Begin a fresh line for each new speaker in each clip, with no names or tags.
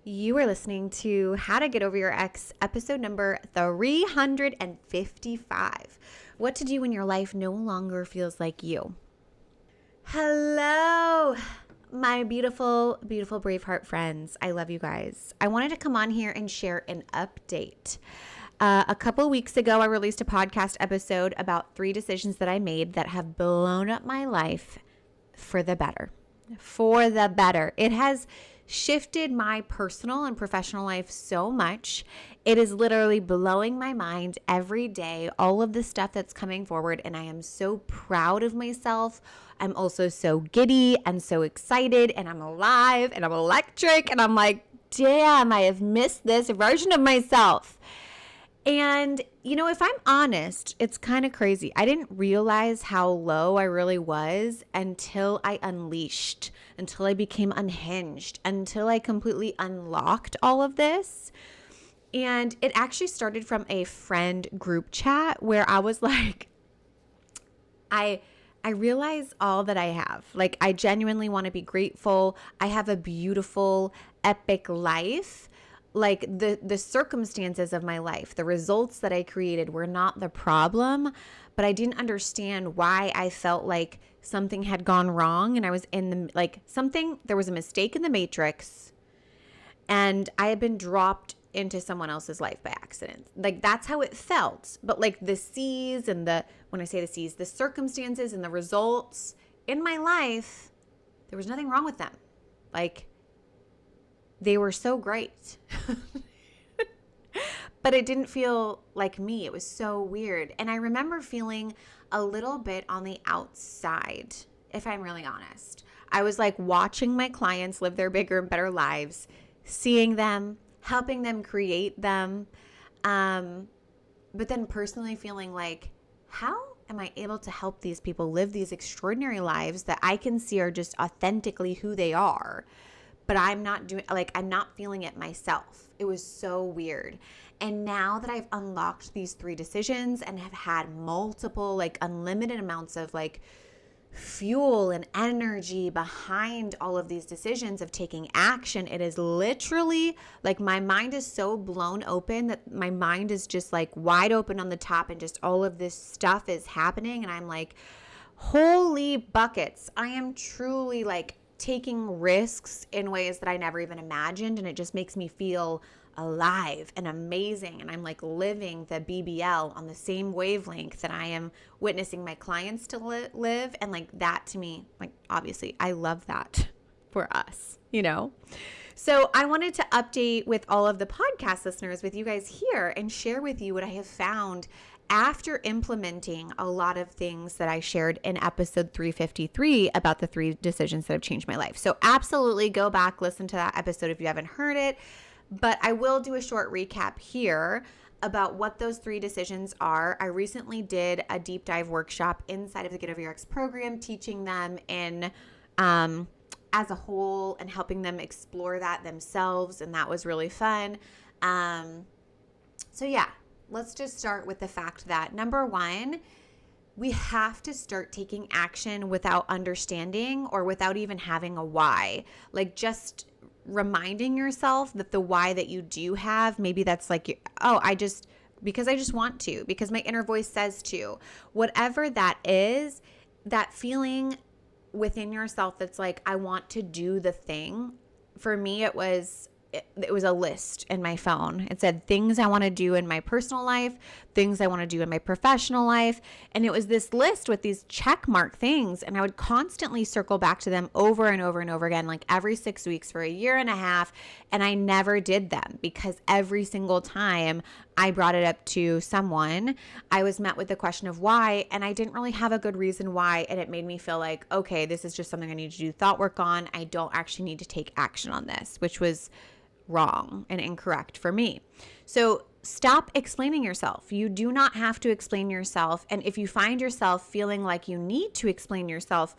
You are listening to How to Get Over Your Ex, episode number 355. What to do when your life no longer feels like you. Hello, my beautiful, beautiful Braveheart friends. I love you guys. I wanted to come on here and share an update. A couple weeks ago, I released a podcast episode about 3 decisions that I made that have blown up my life for the better. For the better. It has shifted my personal and professional life so much. It is literally blowing my mind every day, all of the stuff that's coming forward, and I am so proud of myself. I'm also so giddy and so excited, and I'm alive and I'm electric, and I'm like, damn, I have missed this version of myself. And, if I'm honest, it's kind of crazy. I didn't realize how low I really was until I unleashed, until I became unhinged, until I completely unlocked all of this. And it actually started from a friend group chat where I was like, I realize all that I have. Like, I genuinely want to be grateful. I have a beautiful, epic life. Like the circumstances of my life, the results that I created were not the problem, but I didn't understand why I felt like something had gone wrong and I was in there was a mistake in the matrix and I had been dropped into someone else's life by accident. Like, that's how it felt. But like the C's and when I say the C's, the circumstances and the results in my life, there was nothing wrong with them. Like, they were so great, but it didn't feel like me. It was so weird. And I remember feeling a little bit on the outside, if I'm really honest. I was like watching my clients live their bigger and better lives, seeing them, helping them create them. But then personally feeling like, how am I able to help these people live these extraordinary lives that I can see are just authentically who they are? But I'm not feeling it myself. It was so weird. And now that I've unlocked these 3 decisions and have had multiple, unlimited amounts of fuel and energy behind all of these decisions of taking action, it is literally my mind is so blown open that my mind is just wide open on the top and just all of this stuff is happening. And I'm like, holy buckets. I am truly taking risks in ways that I never even imagined, and it just makes me feel alive and amazing, and I'm living the BBL on the same wavelength that I am witnessing my clients to live, and that to me, obviously I love that for us, So I wanted to update with all of the podcast listeners, with you guys here, and share with you what I have found after implementing a lot of things that I shared in episode 353 about the 3 decisions that have changed my life. So absolutely go back, listen to that episode if you haven't heard it. But I will do a short recap here about what those 3 decisions are. I recently did a deep dive workshop inside of the Get Over Your Ex program, teaching them in as a whole and helping them explore that themselves. And that was really fun. So yeah. Let's just start with the fact that, number 1, we have to start taking action without understanding or without even having a why. Just reminding yourself that the why that you do have, maybe that's because I just want to, because my inner voice says to. Whatever that is, that feeling within yourself that's I want to do the thing. For me, it was a list in my phone. It said things I want to do in my personal life, things I want to do in my professional life. And it was this list with these check mark things. And I would constantly circle back to them over and over and over again, every 6 weeks for a year and a half. And I never did them because every single time I brought it up to someone, I was met with the question of why. And I didn't really have a good reason why. And it made me feel like, okay, this is just something I need to do thought work on. I don't actually need to take action on this, which was wrong and incorrect for me. So stop explaining yourself. You do not have to explain yourself. And if you find yourself feeling like you need to explain yourself,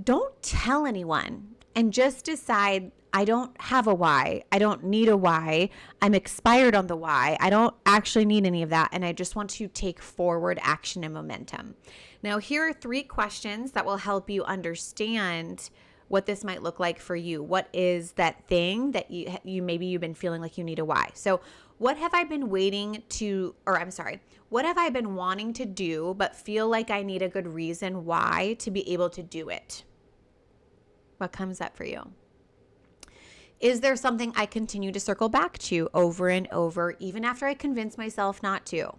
don't tell anyone and just decide, I don't have a why. I don't need a why. I'm expired on the why. I don't actually need any of that. And I just want to take forward action and momentum. Now, here are 3 questions that will help you understand what this might look like for you. What is that thing that you maybe you've been feeling like you need a why? So what have I been what have I been wanting to do but feel like I need a good reason why to be able to do it? What comes up for you? Is there something I continue to circle back to over and over, even after I convince myself not to?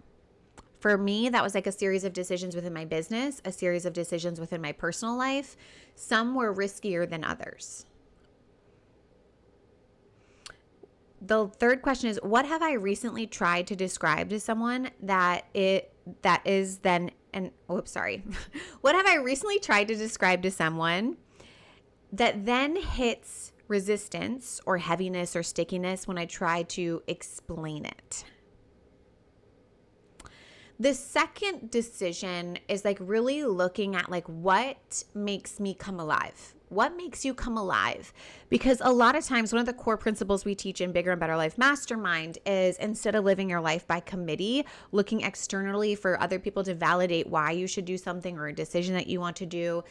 For me, that was like a series of decisions within my business, a series of decisions within my personal life. Some were riskier than others. The third question is, what have I recently tried to describe to someone what have I recently tried to describe to someone that then hits resistance or heaviness or stickiness when I try to explain it? The second decision is like really looking at like what makes me come alive. What makes you come alive? Because a lot of times one of the core principles we teach in Bigger and Better Life Mastermind is, instead of living your life by committee, looking externally for other people to validate why you should do something or a decision that you want to do.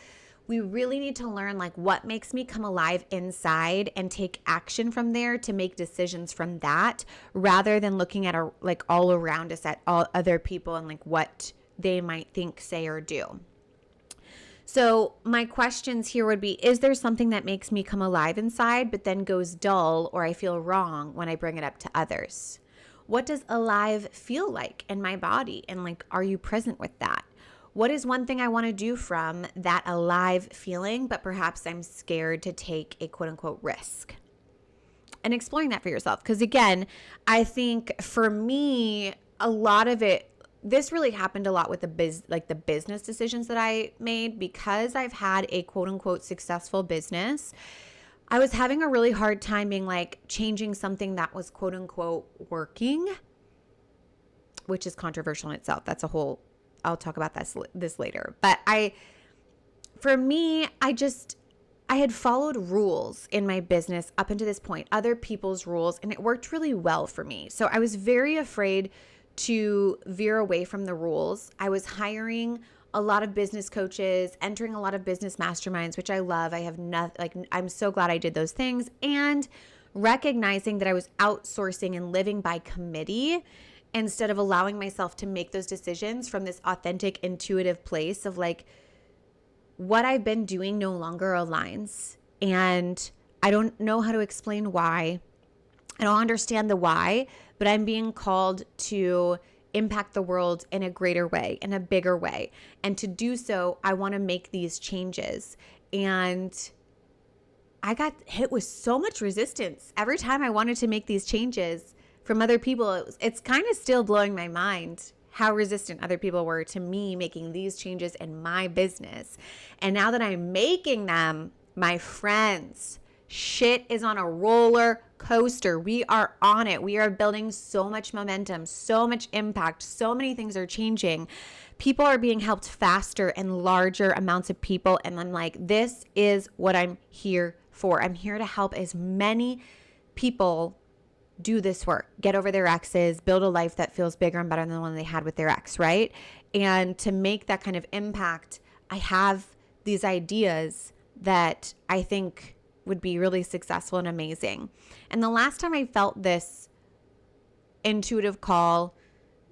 We really need to learn like what makes me come alive inside and take action from there to make decisions from that, rather than looking at like all around us at all other people and like what they might think, say, or do. So my questions here would be, is there something that makes me come alive inside but then goes dull or I feel wrong when I bring it up to others? What does alive feel like in my body? And like, are you present with that? What is one thing I want to do from that alive feeling, but perhaps I'm scared to take a quote unquote risk? And exploring that for yourself. Because again, I think for me, a lot of it, this really happened a lot with the business decisions that I made, because I've had a quote unquote successful business. I was having a really hard time being like changing something that was quote unquote working, which is controversial in itself. That's a whole, I'll talk about this later. But for me, I had followed rules in my business up until this point, other people's rules, and it worked really well for me. So I was very afraid to veer away from the rules. I was hiring a lot of business coaches, entering a lot of business masterminds, which I love. I'm so glad I did those things, and recognizing that I was outsourcing and living by committee instead of allowing myself to make those decisions from this authentic, intuitive place of like, what I've been doing no longer aligns. And I don't know how to explain why. I don't understand the why, but I'm being called to impact the world in a greater way, in a bigger way. And to do so, I want to make these changes. And I got hit with so much resistance every time I wanted to make these changes from other people. It's kind of still blowing my mind how resistant other people were to me making these changes in my business. And now that I'm making them, my friends, shit is on a roller coaster. We are on it. We are building so much momentum, so much impact. So many things are changing. People are being helped faster and larger amounts of people. And I'm like, this is what I'm here for. I'm here to help as many people do this work, get over their exes, build a life that feels bigger and better than the one they had with their ex, right? And to make that kind of impact, I have these ideas that I think would be really successful and amazing. And the last time I felt this intuitive call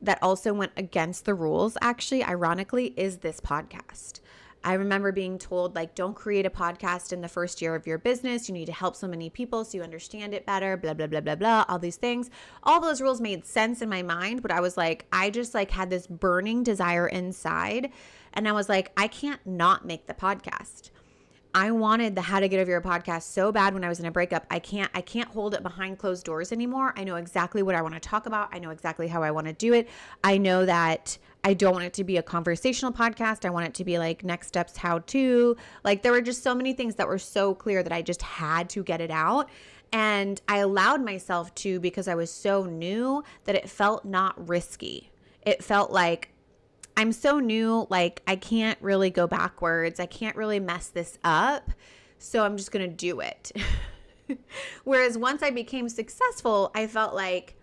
that also went against the rules, actually, ironically, is this podcast. I remember being told, like, don't create a podcast in the first year of your business. You need to help so many people so you understand it better, blah, blah, blah, blah, blah, all these things. All those rules made sense in my mind, but I was like, I just like had this burning desire inside. And I was like, I can't not make the podcast. I wanted the How to Get Over Your Podcast so bad when I was in a breakup. I can't hold it behind closed doors anymore. I know exactly what I want to talk about. I know exactly how I want to do it. I know that I don't want it to be a conversational podcast. I want it to be like next steps, how to. Like, there were just so many things that were so clear that I just had to get it out. And I allowed myself to, because I was so new, that it felt not risky. It felt like, I'm so new, like I can't really go backwards. I can't really mess this up. So I'm just going to do it. Whereas once I became successful, I felt like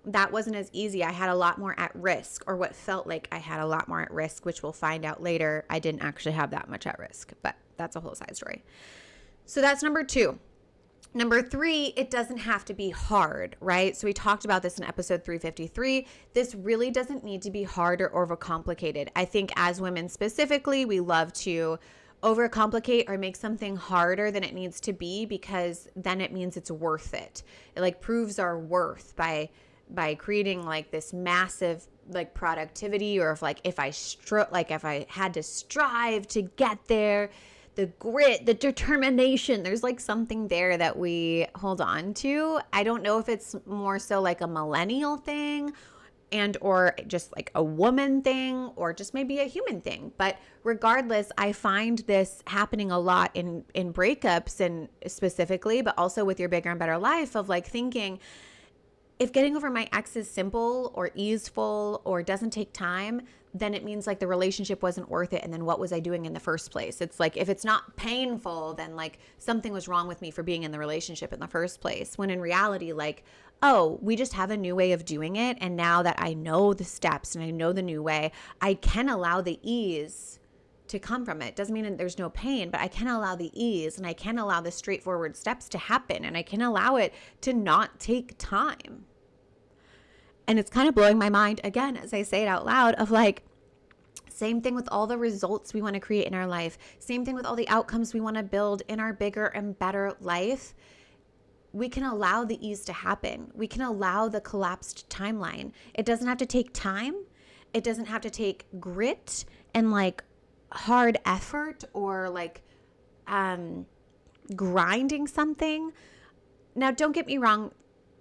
that wasn't as easy. I had a lot more at risk, or what felt like I had a lot more at risk, which we'll find out later. I didn't actually have that much at risk, but that's a whole side story. So that's number 2. Number 3, it doesn't have to be hard, right? So we talked about this in episode 353. This really doesn't need to be hard or overcomplicated. I think as women specifically, we love to overcomplicate or make something harder than it needs to be, because then it means it's worth it. It like proves our worth by creating like this massive like productivity, or if I had to strive to get there, the grit, the determination, there's like something there that we hold on to. I don't know if it's more so like a millennial thing and or just like a woman thing, or just maybe a human thing. But regardless, I find this happening a lot in breakups, and specifically, but also with your bigger and better life, of like thinking, if getting over my ex is simple or easeful or doesn't take time, then it means like the relationship wasn't worth it. And then what was I doing in the first place? It's like, if it's not painful, then like something was wrong with me for being in the relationship in the first place. When in reality, like, oh, we just have a new way of doing it. And now that I know the steps and I know the new way, I can allow the ease to come from it. Doesn't mean that there's no pain, but I can allow the ease, and I can allow the straightforward steps to happen, and I can allow it to not take time. And it's kind of blowing my mind, again, as I say it out loud, of like, same thing with all the results we want to create in our life. Same thing with all the outcomes we want to build in our bigger and better life. We can allow the ease to happen. We can allow the collapsed timeline. It doesn't have to take time. It doesn't have to take grit and like hard effort or like grinding something. Now, don't get me wrong.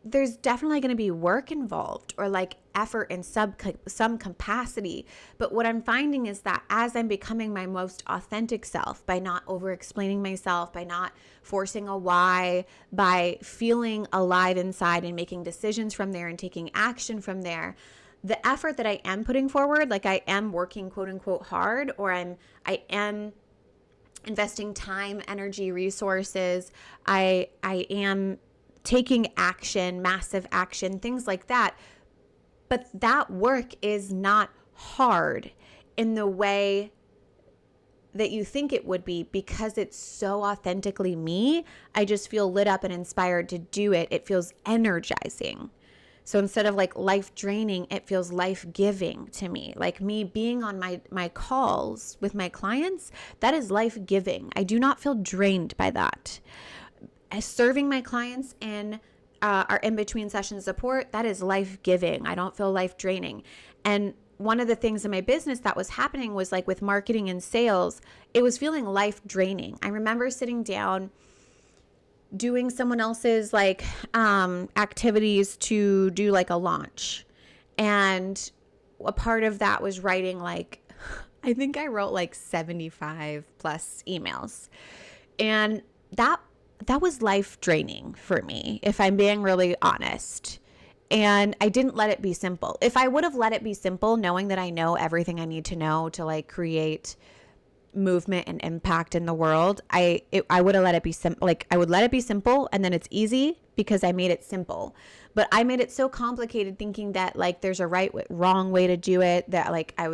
There's definitely going to be work involved, or like effort in some capacity. But what I'm finding is that as I'm becoming my most authentic self, by not over explaining myself, by not forcing a why, by feeling alive inside and making decisions from there and taking action from there, the effort that I am putting forward, like I am working quote unquote hard, or I am investing time, energy, resources, I am taking action, massive action, things like that. But that work is not hard in the way that you think it would be, because it's so authentically me. I just feel lit up and inspired to do it. It feels energizing. So instead of like life draining, it feels life giving to me. Like me being on my calls with my clients, that is life giving. I do not feel drained by that. As serving my clients in our in-between session support, that is life-giving. I don't feel life-draining. And one of the things in my business that was happening was like with marketing and sales, it was feeling life-draining. I remember sitting down doing someone else's like activities to do like a launch. And a part of that was writing like, I think I wrote like 75 plus emails. And that was life draining for me, if I'm being really honest. And I didn't let it be simple. If I would have let it be simple, knowing that I know everything I need to know to like create movement and impact in the world, I would have let it be simple. Like I would let it be simple, and then it's easy because I made it simple. But I made it so complicated, thinking that like there's a wrong way to do it, that like I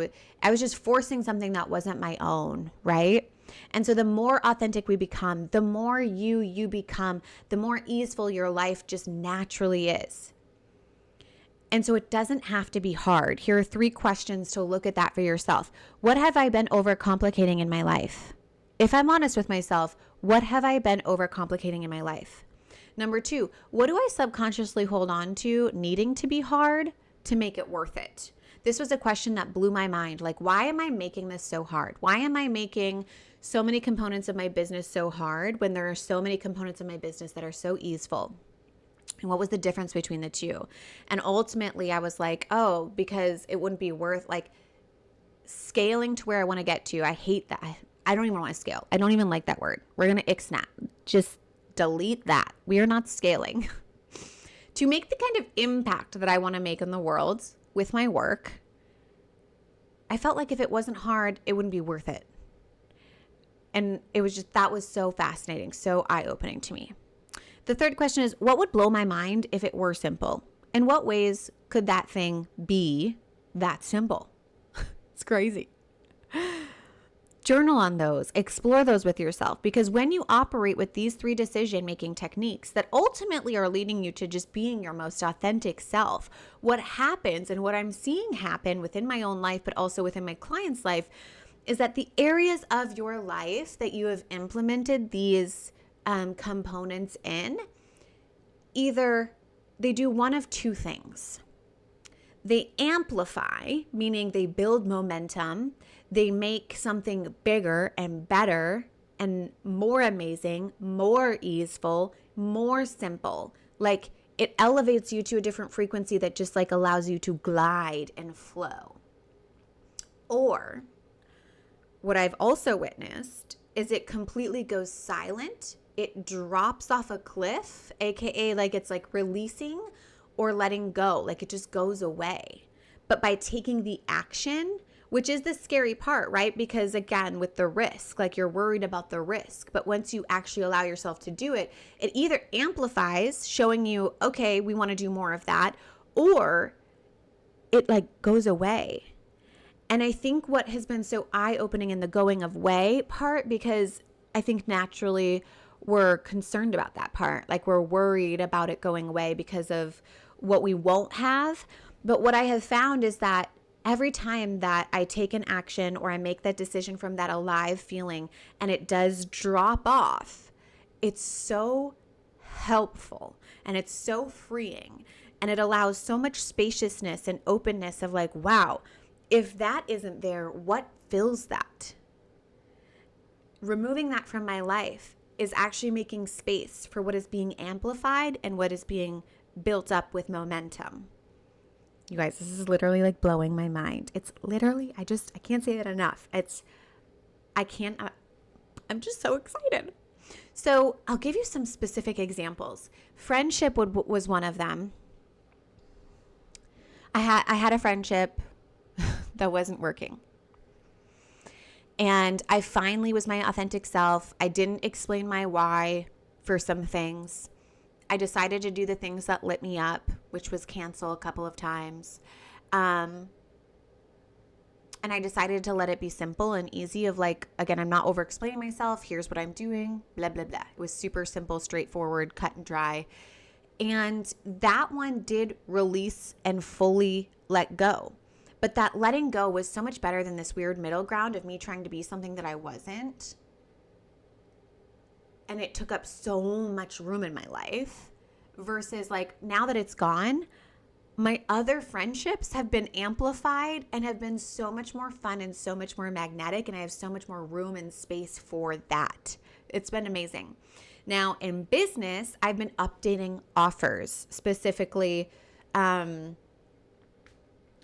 was just forcing something that wasn't my own, right? And so the more authentic we become, the more you become, the more easeful your life just naturally is. And so it doesn't have to be hard. Here are 3 questions to look at that for yourself. What have I been overcomplicating in my life? If I'm honest with myself, what have I been overcomplicating in my life? Number 2, what do I subconsciously hold on to needing to be hard to make it worth it? This was a question that blew my mind. Like, why am I making this so hard? Why am I making so many components of my business so hard when there are so many components of my business that are so easeful? And what was the difference between the two? And ultimately I was like, oh, because it wouldn't be worth like scaling to where I want to get to. I hate that. I don't even want to scale. I don't even like that word. We're going to ixnat. Just delete that. We are not scaling. To make the kind of impact that I want to make in the world with my work, I felt like if it wasn't hard, it wouldn't be worth it. And it was just, that was so fascinating, so eye-opening to me. The third question is, what would blow my mind if it were simple? In what ways could that thing be that simple? It's crazy. Journal on those, explore those with yourself, because when you operate with these 3 decision-making techniques that ultimately are leading you to just being your most authentic self, what happens and what I'm seeing happen within my own life, but also within my clients' life, is that the areas of your life that you have implemented these components in, either they do one of 2 things. They amplify, meaning they build momentum. They make something bigger and better and more amazing, more easeful, more simple. Like it elevates you to a different frequency that just like allows you to glide and flow. Or what I've also witnessed is it completely goes silent. It drops off a cliff, aka like it's like releasing or letting go, like it just goes away. But by taking the action, which is the scary part, right? Because again, with the risk, like you're worried about the risk. But once you actually allow yourself to do it, it either amplifies, showing you, okay, we want to do more of that, or it like goes away. And I think what has been so eye-opening in the going away part, because I think naturally we're concerned about that part. Like we're worried about it going away because of what we won't have. But what I have found is that every time that I take an action or I make that decision from that alive feeling and it does drop off, it's so helpful and it's so freeing. And it allows so much spaciousness and openness of like, wow, if that isn't there, what fills that? Removing that from my life is actually making space for what is being amplified and what is being built up with momentum. You guys, this is literally like blowing my mind. It's literally, I can't say that enough. I'm just so excited. So I'll give you some specific examples. Friendship was one of them. I had a friendship that wasn't working. And I finally was my authentic self. I didn't explain my why for some things. I decided to do the things that lit me up, which was cancel a couple of times. And I decided to let it be simple and easy of like, again, I'm not over explaining myself. Here's what I'm doing, blah, blah, blah. It was super simple, straightforward, cut and dry. And that one did release and fully let go. But that letting go was so much better than this weird middle ground of me trying to be something that I wasn't. And it took up so much room in my life versus like now that it's gone, my other friendships have been amplified and have been so much more fun and so much more magnetic. And I have so much more room and space for that. It's been amazing. Now in business, I've been updating offers, specifically,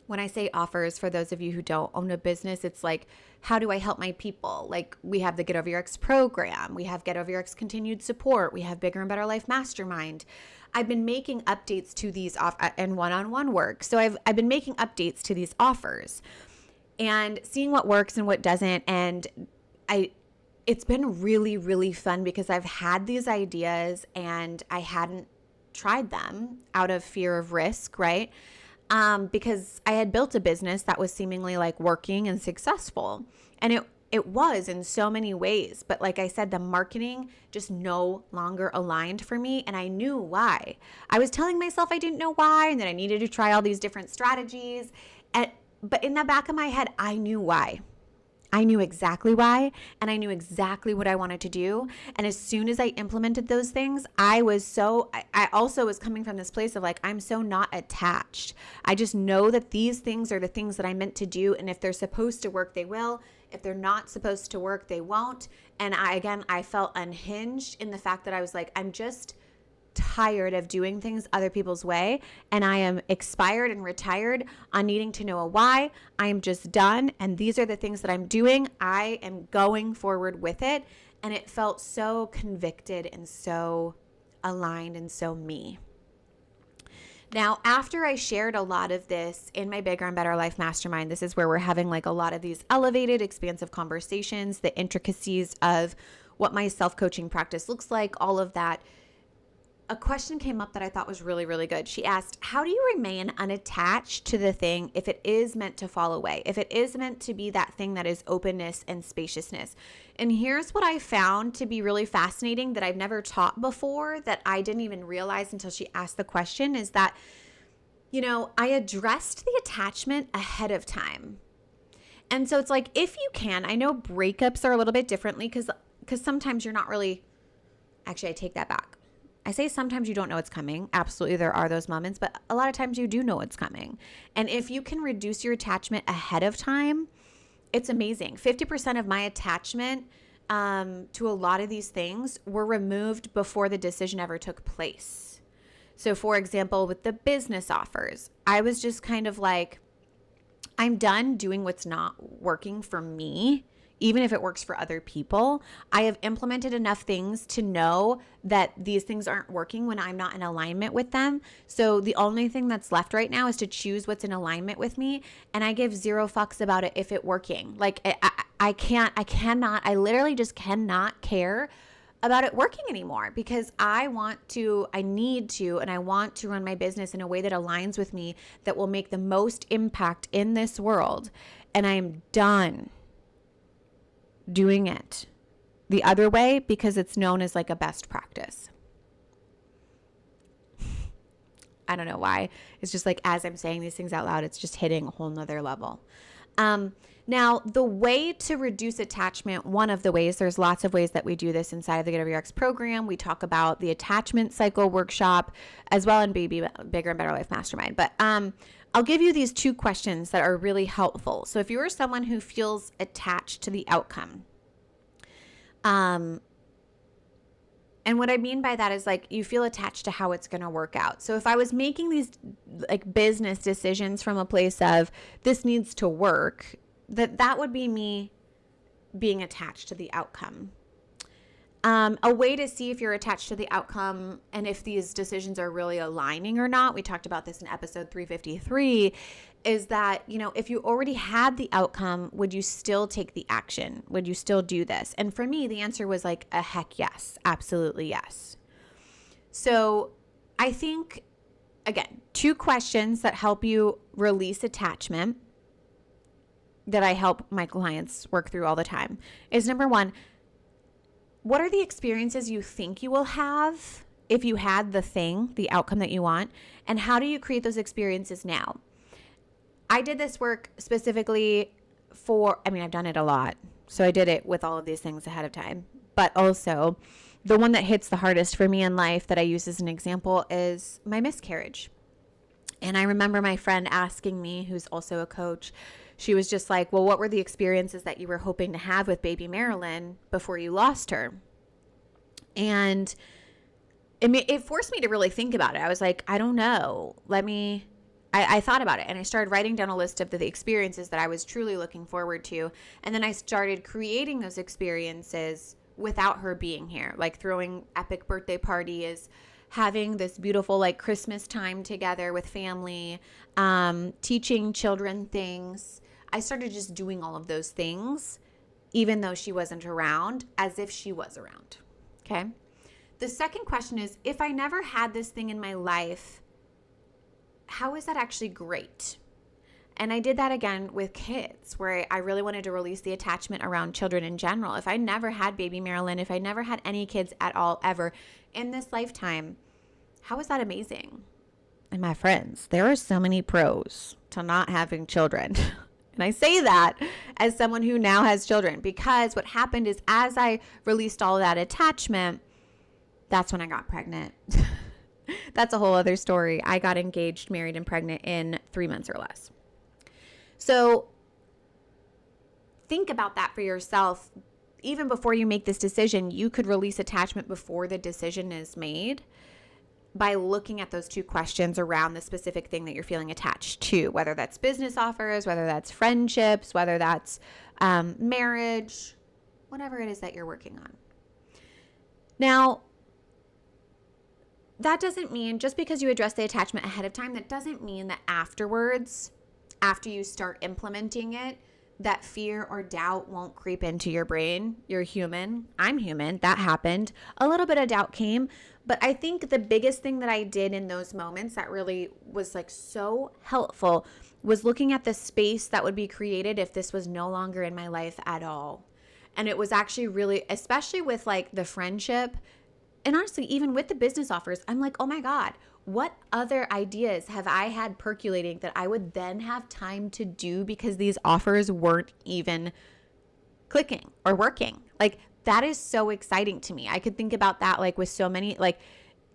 when I say offers, for those of you who don't own a business, it's like, how do I help my people? Like we have the Get Over Your Ex program. We have Get Over Your Ex continued support. We have Bigger and Better Life Mastermind. I've been making updates to these and one-on-one work. So I've been making updates to these offers and seeing what works and what doesn't. And it's been really, really fun because I've had these ideas and I hadn't tried them out of fear of risk, right? Because I had built a business that was seemingly like working and successful. And it was in so many ways. But like I said, the marketing just no longer aligned for me. And I knew why. I was telling myself I didn't know why and that I needed to try all these different strategies. But in the back of my head, I knew why. I knew exactly why, and I knew exactly what I wanted to do. And as soon as I implemented those things, I also was coming from this place of like, I'm so not attached. I just know that these things are the things that I meant to do. And if they're supposed to work, they will. If they're not supposed to work, they won't. And I felt unhinged in the fact that I was like, I'm just tired of doing things other people's way, and I am expired and retired on needing to know a why. I am just done, and these are the things that I'm doing. I am going forward with it, and it felt so convicted and so aligned and so me. Now, after I shared a lot of this in my Bigger and Better Life Mastermind, this is where we're having like a lot of these elevated, expansive conversations, the intricacies of what my self-coaching practice looks like, all of that. a question came up that I thought was really, really good. She asked, how do you remain unattached to the thing if it is meant to fall away? If it is meant to be that thing that is openness and spaciousness? And here's what I found to be really fascinating that I've never taught before, that I didn't even realize until she asked the question, is that, I addressed the attachment ahead of time. And so it's like, if you can, I know breakups are a little bit differently because sometimes you're not really, actually, I take that back. I say sometimes you don't know it's coming. Absolutely, there are those moments, but a lot of times you do know it's coming. And if you can reduce your attachment ahead of time, it's amazing. 50% of my attachment to a lot of these things were removed before the decision ever took place. So for example, with the business offers, I was just kind of like, I'm done doing what's not working for me. Even if it works for other people, I have implemented enough things to know that these things aren't working when I'm not in alignment with them. So the only thing that's left right now is to choose what's in alignment with me. And I give zero fucks about it if it's working. Like I literally just cannot care about it working anymore because I need to run my business in a way that aligns with me, that will make the most impact in this world. And I am done doing it the other way because it's known as like a best practice. I don't know why. It's just like, as I'm saying these things out loud, it's just hitting a whole nother level. Now, the way to reduce attachment, one of the ways, there's lots of ways that we do this inside of the Get Over Your Ex program. We talk about the attachment cycle workshop as well in Bigger and Better Life Mastermind. But I'll give you these 2 questions that are really helpful. So if you are someone who feels attached to the outcome, and what I mean by that is like you feel attached to how it's going to work out. So if I was making these like business decisions from a place of this needs to work, that would be me being attached to the outcome. A way to see if you're attached to the outcome and if these decisions are really aligning or not, we talked about this in episode 353, is that, if you already had the outcome, would you still take the action? Would you still do this? And for me, the answer was like a heck yes, absolutely yes. So I think, again, 2 questions that help you release attachment that I help my clients work through all the time is, number 1, what are the experiences you think you will have if you had the outcome that you want? And how do you create those experiences now? I did this work specifically I've done it a lot. So I did it with all of these things ahead of time. But also, the one that hits the hardest for me in life that I use as an example is my miscarriage. And I remember my friend asking me, who's also a coach, she was just like, well, what were the experiences that you were hoping to have with baby Marilyn before you lost her? And it forced me to really think about it. I was like, I don't know. I thought about it and I started writing down a list of the experiences that I was truly looking forward to. And then I started creating those experiences without her being here, like throwing epic birthday parties, having this beautiful like Christmas time together with family, teaching children things. I started just doing all of those things, even though she wasn't around, as if she was around. Okay. The second question is, if I never had this thing in my life, how is that actually great? And I did that again with kids, where I really wanted to release the attachment around children in general. If I never had baby Marilyn, if I never had any kids at all ever in this lifetime, how is that amazing? And my friends, there are so many pros to not having children. And I say that as someone who now has children, because what happened is as I released all of that attachment, that's when I got pregnant. That's a whole other story. I got engaged, married, and pregnant in 3 months or less. So think about that for yourself. Even before you make this decision, you could release attachment before the decision is made by looking at those 2 questions around the specific thing that you're feeling attached to, whether that's business offers, whether that's friendships, whether that's marriage, whatever it is that you're working on. Now, that doesn't mean, just because you address the attachment ahead of time, that doesn't mean that afterwards, after you start implementing it, that fear or doubt won't creep into your brain. You're human. I'm human. That happened. A little bit of doubt came. But I think the biggest thing that I did in those moments that really was like so helpful was looking at the space that would be created if this was no longer in my life at all. And it was actually really, especially with like the friendship, and honestly, even with the business offers, I'm like, oh my God, what other ideas have I had percolating that I would then have time to do because these offers weren't even clicking or working? Like, that is so exciting to me. I could think about that like with so many, like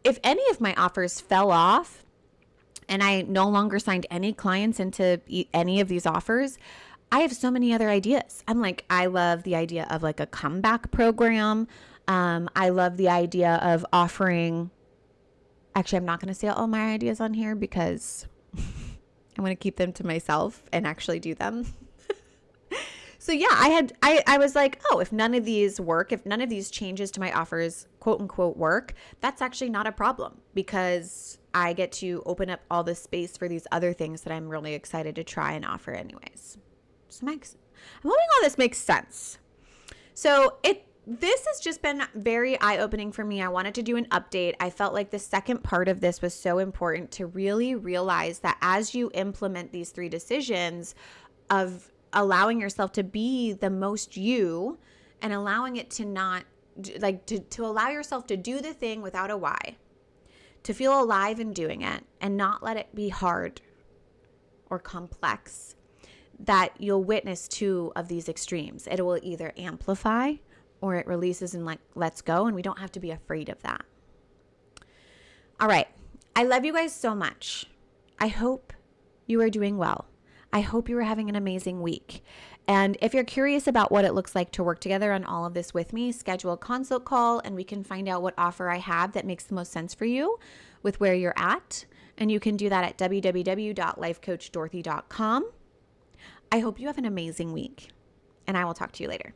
if any of my offers fell off and I no longer signed any clients into any of these offers, I have so many other ideas. I'm like, I love the idea of like a comeback program. I love the idea of offering, actually, I'm not going to say all my ideas on here because I want to keep them to myself and actually do them. So yeah, I was like, oh, if none of these work, if none of these changes to my offers, quote unquote, work, that's actually not a problem because I get to open up all this space for these other things that I'm really excited to try and offer anyways. So I'm hoping all this makes sense. So this has just been very eye-opening for me. I wanted to do an update. I felt like the second part of this was so important to really realize that as you implement these 3 decisions of allowing yourself to be the most you and allowing it to not, like to allow yourself to do the thing without a why, to feel alive in doing it and not let it be hard or complex, that you'll witness 2 of these extremes. It will either amplify or it releases and like lets go, and we don't have to be afraid of that. All right. I love you guys so much. I hope you are doing well. I hope you are having an amazing week. And if you're curious about what it looks like to work together on all of this with me, schedule a consult call and we can find out what offer I have that makes the most sense for you with where you're at. And you can do that at www.lifecoachdorothy.com. I hope you have an amazing week, and I will talk to you later.